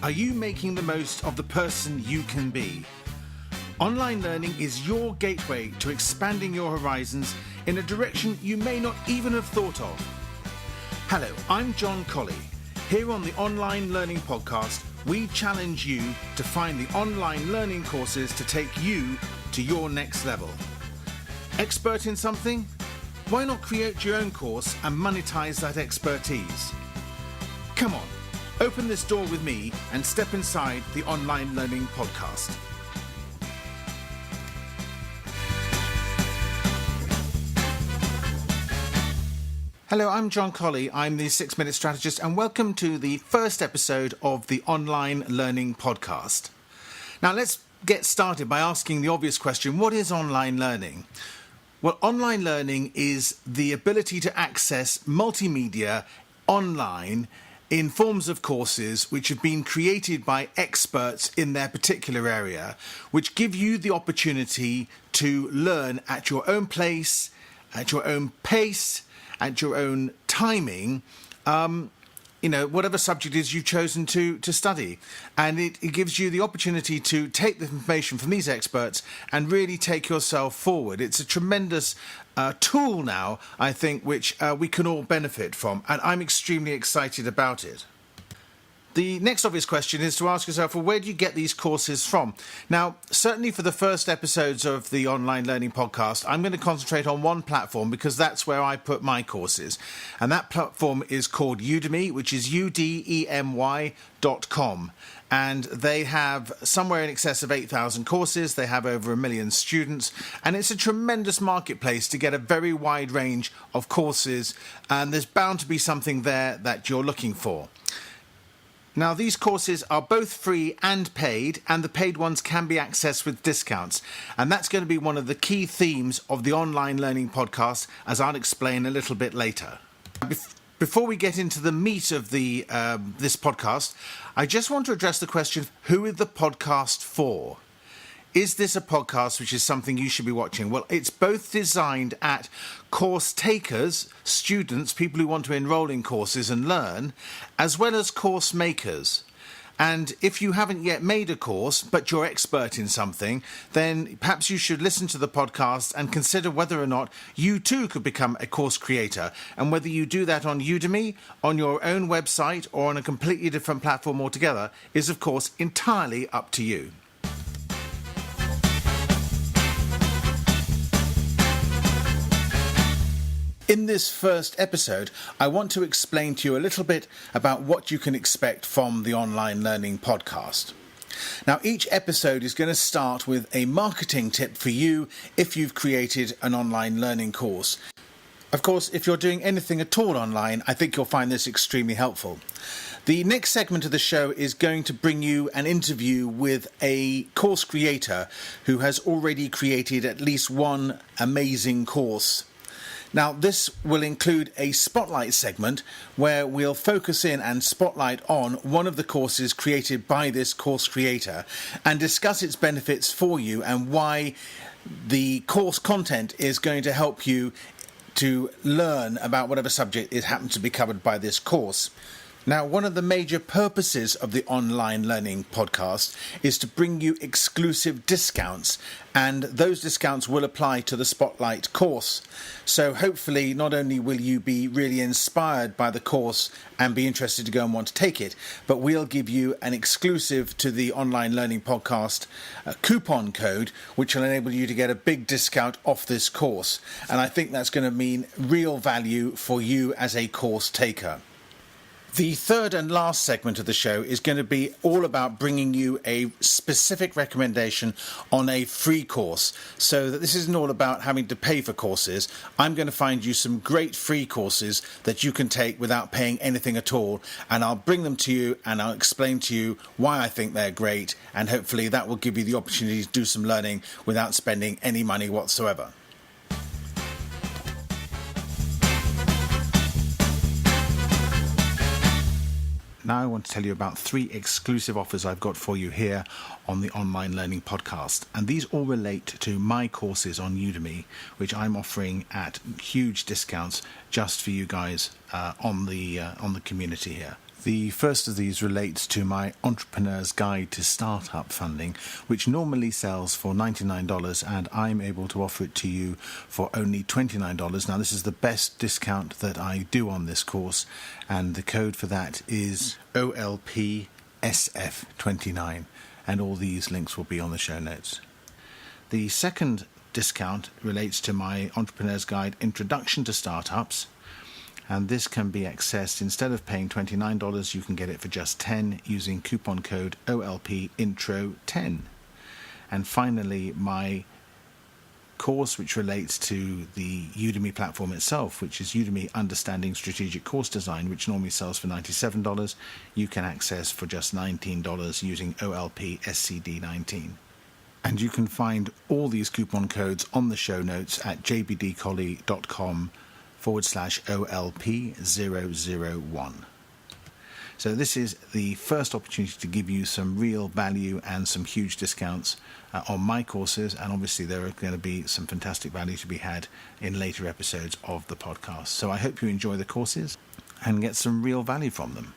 Are you making the most of the person you can be? Online learning is your gateway to expanding your horizons in a direction you may not even have thought of. Hello, I'm John Colley. Here on the Online Learning Podcast, we challenge you to find the online learning courses to take you to your next level. Expert in something? Why not create your own course and monetize that expertise? Come on, open this door with me and step inside the Online Learning Podcast. Hello, I'm John Colley. I'm the 6-Minute Strategist, and welcome to the first episode of the Online Learning Podcast. Now, let's get started by asking the obvious question: what is online learning? Well, online learning is the ability to access multimedia online in forms of courses which have been created by experts in their particular area, which give you the opportunity to learn at your own place, at your own pace, at your own timing, whatever subject is you've chosen to study. And it gives you the opportunity to take the information from these experts and really take yourself forward. It's a tremendous tool now, I think, which we can all benefit from. And I'm extremely excited about it. The next obvious question is to ask yourself, well, where do you get these courses from? Now, certainly for the first episodes of the Online Learning Podcast, I'm going to concentrate on one platform because that's where I put my courses. And that platform is called Udemy, which is udemy.com. And they have somewhere in excess of 8,000 courses. They have over 1 million students. And it's a tremendous marketplace to get a very wide range of courses. And there's bound to be something there that you're looking for. Now, these courses are both free and paid, and the paid ones can be accessed with discounts. And that's going to be one of the key themes of the Online Learning Podcast, as I'll explain a little bit later. Before we get into the meat of this podcast, I just want to address the question, who is the podcast for? Is this a podcast which is something you should be watching? Well, it's both designed at course takers, students, people who want to enroll in courses and learn, as well as course makers. And if you haven't yet made a course, but you're expert in something, then perhaps you should listen to the podcast and consider whether or not you too could become a course creator. And whether you do that on Udemy, on your own website, or on a completely different platform altogether is, of course, entirely up to you. In this first episode, I want to explain to you a little bit about what you can expect from the Online Learning Podcast. Now, each episode is going to start with a marketing tip for you if you've created an online learning course. Of course, if you're doing anything at all online, I think you'll find this extremely helpful. The next segment of the show is going to bring you an interview with a course creator who has already created at least one amazing course. Now, this will include a spotlight segment where we'll focus in and spotlight on one of the courses created by this course creator and discuss its benefits for you and why the course content is going to help you to learn about whatever subject it happens to be covered by this course. Now, one of the major purposes of the Online Learning Podcast is to bring you exclusive discounts, and those discounts will apply to the Spotlight course. So hopefully not only will you be really inspired by the course and be interested to go and want to take it, but we'll give you an exclusive to the Online Learning Podcast coupon code, which will enable you to get a big discount off this course. And I think that's going to mean real value for you as a course taker. The third and last segment of the show is going to be all about bringing you a specific recommendation on a free course, so that this isn't all about having to pay for courses. I'm going to find you some great free courses that you can take without paying anything at all, and I'll bring them to you and I'll explain to you why I think they're great, and hopefully that will give you the opportunity to do some learning without spending any money whatsoever. Now I want to tell you about 3 exclusive offers I've got for you here on the Online Learning Podcast. And these all relate to my courses on Udemy, which I'm offering at huge discounts just for you guys on the community here. The first of these relates to my Entrepreneur's Guide to Startup Funding, which normally sells for $99 and I'm able to offer it to you for only $29. Now this is the best discount that I do on this course, and the code for that is OLPSF29, and all these links will be on the show notes. The second discount relates to my Entrepreneur's Guide Introduction to Startups, and this can be accessed, instead of paying $29, you can get it for just $10 using coupon code OLPINTRO10. And finally, my course which relates to the Udemy platform itself, which is Udemy Understanding Strategic Course Design, which normally sells for $97, you can access for just $19 using OLPSCD19. And you can find all these coupon codes on the show notes at jbdcolley.com/OLP001. So this is the first opportunity to give you some real value and some huge discounts on my courses, and obviously there are going to be some fantastic value to be had in later episodes of the podcast. So I hope you enjoy the courses and get some real value from them.